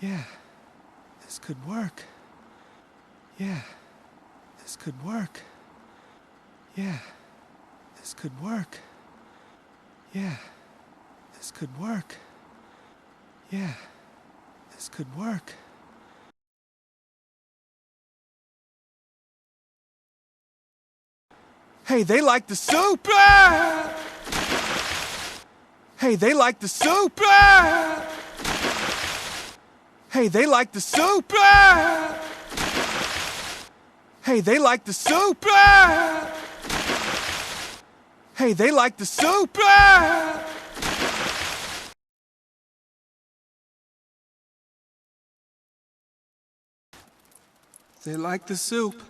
Yeah, this could work. Yeah, this could work. Yeah, this could work. Yeah, this could work. Yeah, this could work. Hey, they like the soup! Ah! Hey, they like the soup! Ah! Hey, they like the soup! Ah! Hey, they like the soup! Ah! Hey, they like the soup! Ah! They like the soup.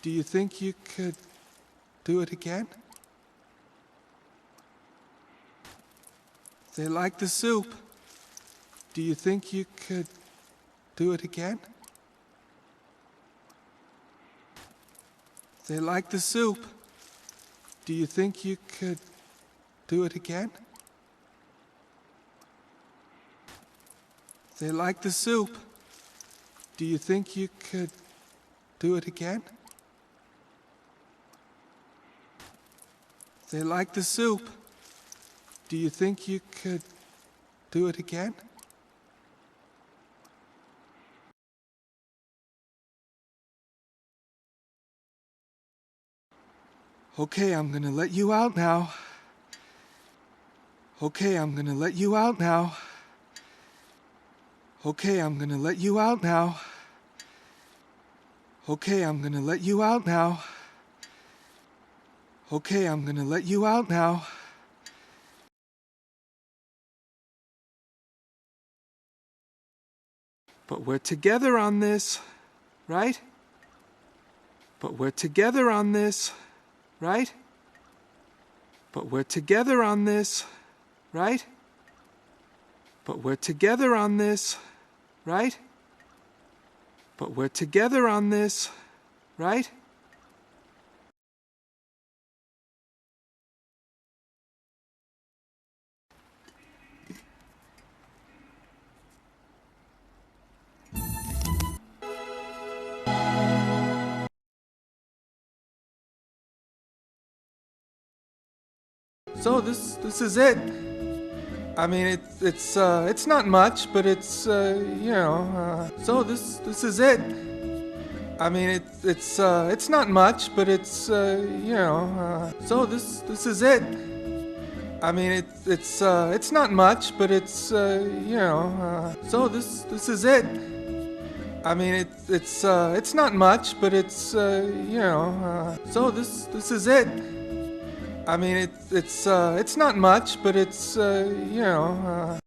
Do you think you could do it again? They like the soup. Do you think you could do it again? They like the soup. Do you think you could do it again? They like the soup. Do you think you could do it again? They like the soup. Do you think you could do it again? Okay, I'm gonna let you out now. Okay, I'm gonna let you out now. Okay, I'm gonna let you out now. Okay, I'm gonna let you out now. Okay, I'm gonna let you out now. But we're together on this, right? But we're together on this, right? But we're together on this, right? But we're together on this, right? But we're together on this, right? So this is it. I mean, it's not much, but it's you know. So this is it. I mean, it's not much, but it's you know. So this is it. I mean, it's not much, but it's you know. So this is it. I mean, it's not much, but it's you know. So this is it. I mean, it's not much, but it's you know.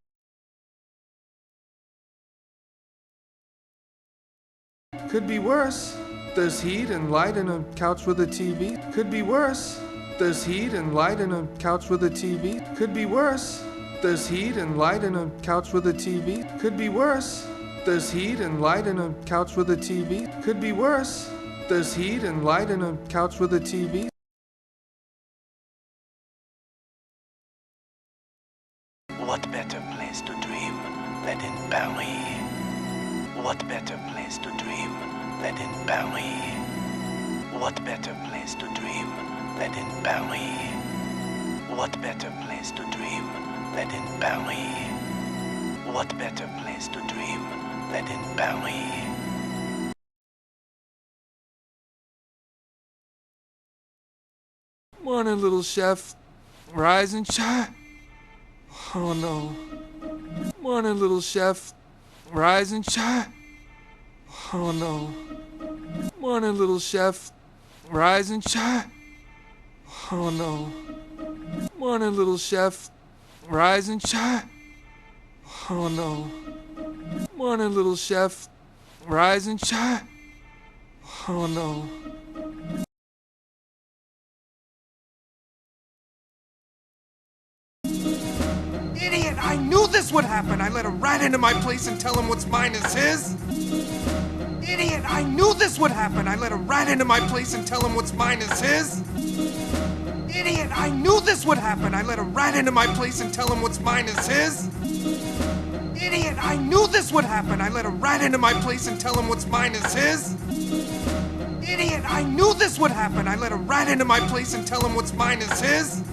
Could be worse. There's heat and light and a couch with a TV. Could be worse. There's heat and light and a couch with a TV. Could be worse. There's heat and light and a couch with a TV. Could be worse. There's heat and light and a couch with a TV. Could be worse. There's heat and light and a couch with a TV. What better place to dream than in Paris? What better place to dream than in Paris? What better place to dream than in Paris? What better place to dream than in Paris? What better place to dream than in Paris? Morning, little chef. Rise and shine. Oh no. Morning, little chef. Rise and shine. Oh no. Morning, little chef. Rise and shine. Oh no. Morning, little chef. Rise and shine. Oh no. Morning, little chef. Rise and shine. Oh no. Idiot! I knew this would happen! I let him right into my place and tell him what's mine is his! Idiot! I knew this would happen! I let him right into my place and tell him what's mine is his! Idiot! I knew this would happen! I let him right into my place and tell him what's mine is his! Idiot! I knew this would happen! I let him right into my place and tell him what's mine is his! Idiot! I knew this would happen! I let him right into my place and tell him what's mine is his!